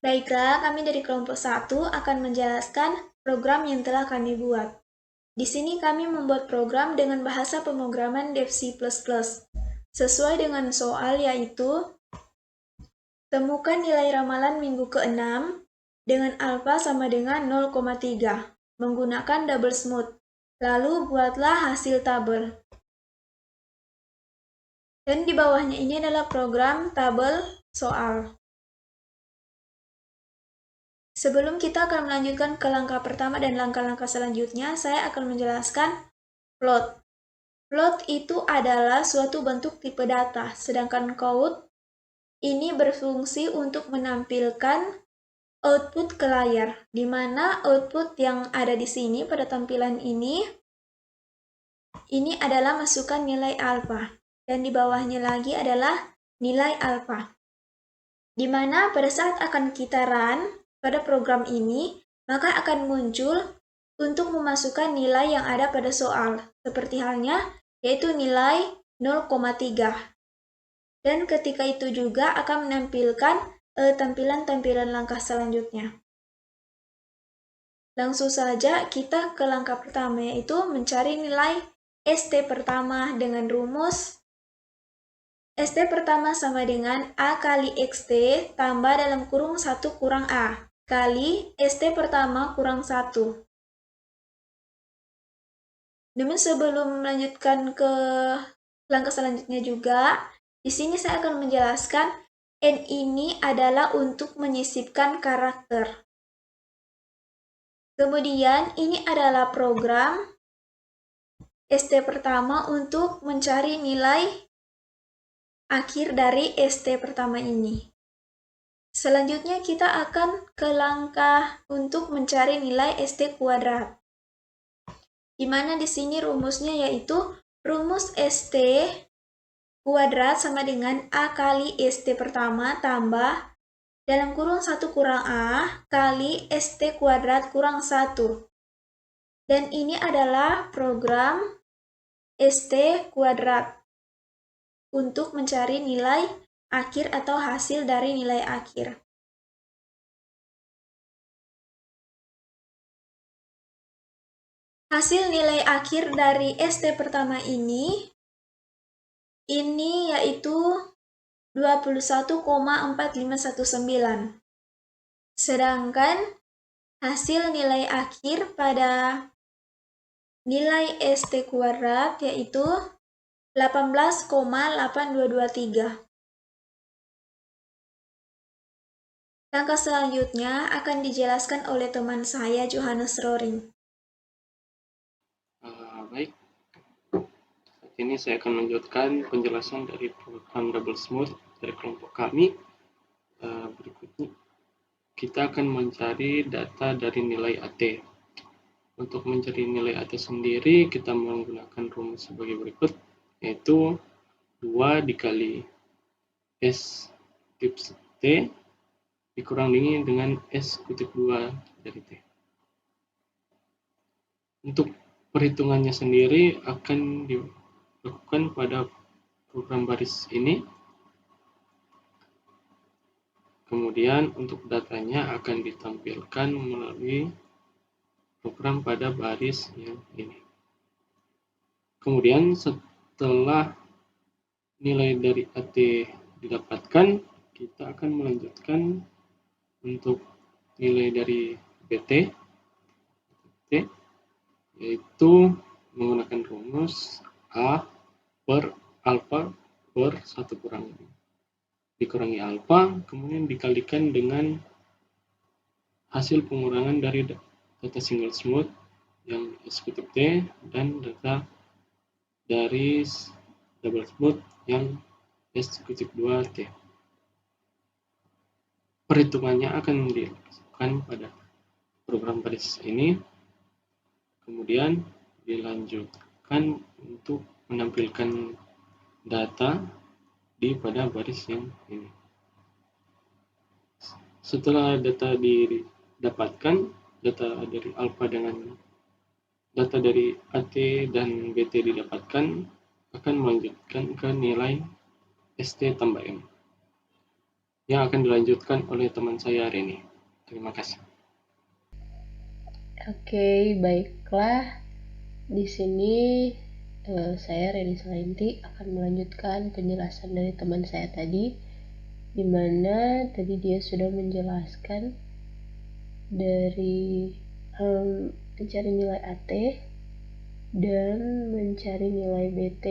Baiklah, kami dari kelompok 1 akan menjelaskan program yang telah kami buat. Di sini kami membuat program dengan bahasa pemrograman Dev C++. Sesuai dengan soal yaitu, temukan nilai ramalan minggu ke-6 dengan alfa sama dengan 0,3 menggunakan double smooth. Lalu buatlah hasil tabel. Dan di bawahnya ini adalah program tabel soal. Sebelum kita akan melanjutkan ke langkah pertama dan langkah-langkah selanjutnya, saya akan menjelaskan plot. Plot itu adalah suatu bentuk tipe data, sedangkan code ini berfungsi untuk menampilkan output ke layar, di mana output yang ada di sini pada tampilan ini adalah masukan nilai alfa, dan di bawahnya lagi adalah nilai alfa. Di mana pada saat akan kita run pada program ini, maka akan muncul untuk memasukkan nilai yang ada pada soal, seperti halnya yaitu nilai 0,3. Dan ketika itu juga akan menampilkan tampilan-tampilan langkah selanjutnya. Langsung saja kita ke langkah pertama, yaitu mencari nilai ST pertama dengan rumus ST pertama sama dengan A kali XT tambah dalam kurung 1 kurang A kali ST pertama kurang 1. Namun sebelum melanjutkan ke langkah selanjutnya juga, di sini saya akan menjelaskan N ini adalah untuk menyisipkan karakter. Kemudian ini adalah program ST pertama untuk mencari nilai akhir dari ST pertama ini. Selanjutnya kita akan ke langkah untuk mencari nilai ST kuadrat. Di mana di sini rumusnya yaitu rumus ST kuadrat sama dengan A kali ST pertama tambah dalam kurung 1 kurang A kali ST kuadrat kurang 1. Dan ini adalah program ST kuadrat untuk mencari nilai akhir atau hasil dari nilai akhir. Hasil nilai akhir dari ST pertama ini yaitu 21,4519. Sedangkan hasil nilai akhir pada nilai ST kuadrat yaitu 18,8223. Langkah selanjutnya akan dijelaskan oleh teman saya, Johannes Roring. Baik, saat ini saya akan melanjutkan penjelasan dari program double smooth dari kelompok kami. Berikutnya kita akan mencari data dari nilai AT. Untuk mencari nilai AT sendiri, kita menggunakan rumus sebagai berikut, yaitu 2 dikali S tips T dikurangi dengan S kutip 2 dari T. Untuk perhitungannya sendiri akan dilakukan pada program baris ini. Kemudian untuk datanya akan ditampilkan melalui program pada baris yang ini. Kemudian setelah nilai dari AT didapatkan, kita akan melanjutkan untuk nilai dari BT, yaitu menggunakan rumus A per alfa per 1 dikurangi alfa, kemudian dikalikan dengan hasil pengurangan dari data single smooth yang S kutip T dan data dari double smooth yang S kutip 2 T. Perhitungannya akan dilakukan pada program baris ini, kemudian dilanjutkan untuk menampilkan data pada baris yang ini. Setelah data didapatkan, data dari alfa dengan data dari AT dan BT didapatkan, akan melanjutkan ke nilai ST tambah M. yang akan dilanjutkan oleh teman saya hari ini. Terima kasih. Oke, baiklah. Di sini saya Reni Salinti akan melanjutkan penjelasan dari teman saya tadi, di mana tadi dia sudah menjelaskan dari mencari nilai AT dan mencari nilai BT.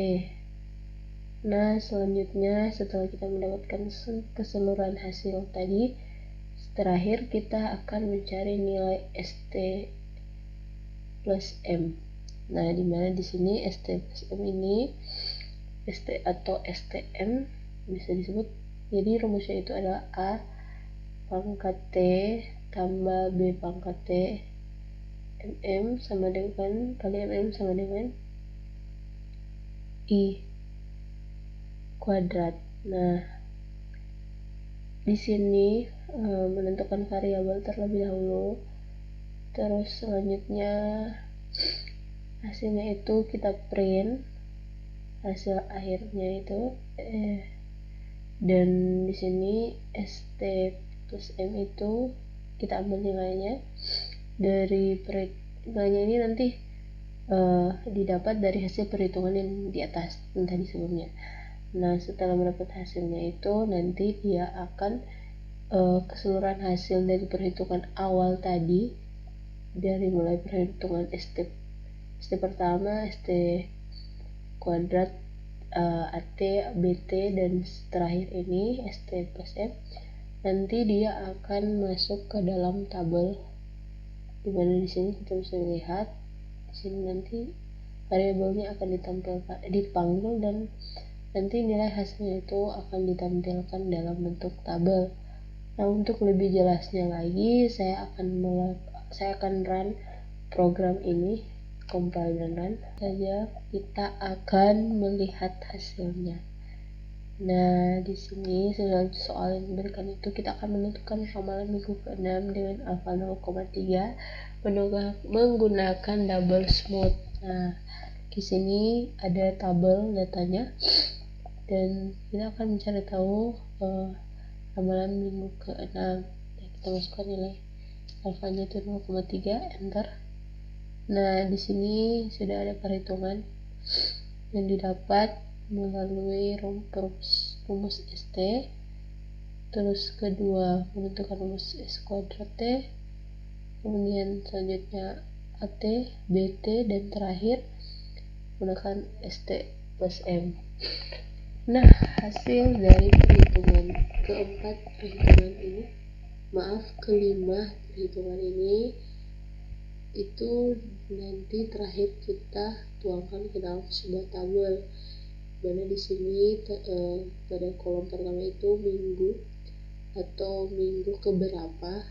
Nah, selanjutnya setelah kita mendapatkan keseluruhan hasil tadi, terakhir kita akan mencari nilai ST plus M. Nah, dimana di sini ST plus M ini ST atau STM bisa disebut, jadi rumusnya itu adalah A pangkat T tambah B pangkat T MM sama dengan kali MM sama dengan I kuadrat. Nah, di sini menentukan variabel terlebih dahulu, terus selanjutnya hasilnya itu kita print hasil akhirnya itu dan di sini ST plus M itu kita ambil nilainya dari nilainya ini nanti didapat dari hasil perhitungan yang di atas yang tadi sebelumnya. Nah, setelah mendapat hasilnya itu nanti dia akan keseluruhan hasil dari perhitungan awal tadi, dari mulai perhitungan ST pertama, ST kuadrat, AT, BT, dan terakhir ini ST plus M, nanti dia akan masuk ke dalam tabel, dimana di sini kita bisa lihat di sini nanti variabelnya akan dipanggil dan nanti nilai hasilnya itu akan ditampilkan dalam bentuk tabel. Nah, untuk lebih jelasnya lagi saya akan run program ini, compile dan run saja, kita akan melihat hasilnya. Nah, di sini soal yang diberikan itu kita akan menentukan ramalan minggu ke-6 dengan alfa 0,3 menggunakan double smooth. Nah, di sini ada tabel datanya dan kita akan mencari tahu ramalan minggu ke-6. Nah, kita masukkan nilai alfanya itu 0,3, enter. Nah, di sini sudah ada perhitungan yang didapat melalui rumus ST, terus kedua menentukan rumus S kuadrat T, kemudian selanjutnya AT, BT, dan terakhir menggunakan ST plus M. Nah, hasil dari kelima perhitungan ini itu nanti terakhir kita tuangkan ke dalam sebuah tabel, mana di sini pada kolom pertama itu minggu atau minggu keberapa,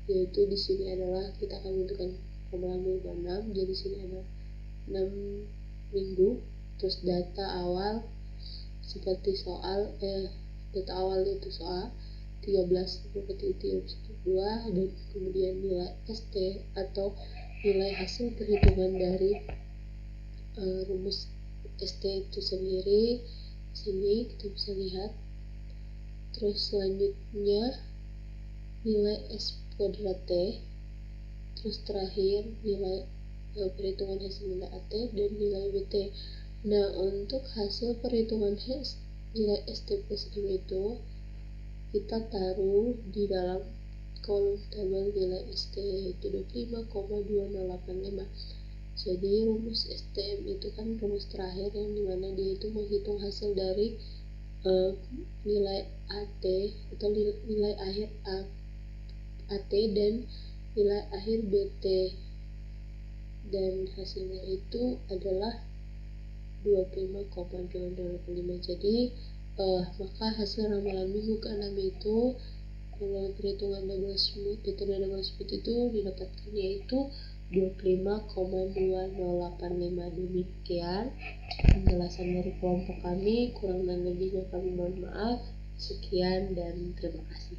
yaitu di sini adalah kita akan menentukan ramalan minggu 6, jadi di sini ada 6 minggu, terus data awal seperti data awal itu soal 13.2 dan kemudian nilai ST atau nilai hasil perhitungan dari rumus ST itu sendiri. Sini kita bisa lihat. Terus selanjutnya nilai S kuadrat T, terus terakhir nilai perhitungan hasil nilai AT dan nilai BT. Nah, untuk hasil perhitungan nilai ST plus M itu kita taruh di dalam kolom tabel nilai ST, yaitu 25,2085. Jadi rumus STM itu kan rumus terakhir yang dimana dia itu menghitung hasil dari nilai AT atau nilai akhir AT dan nilai akhir BT, dan hasilnya itu adalah 25,2085. Jadi maka hasil ramalan minggu ke-6 itu melalui perhitungan double smooth, metode double smooth itu didapatkan yaitu 25,2085. Demikian penjelasan dari kelompok kami, kurang dan lebihnya kami mohon maaf. Sekian dan terima kasih.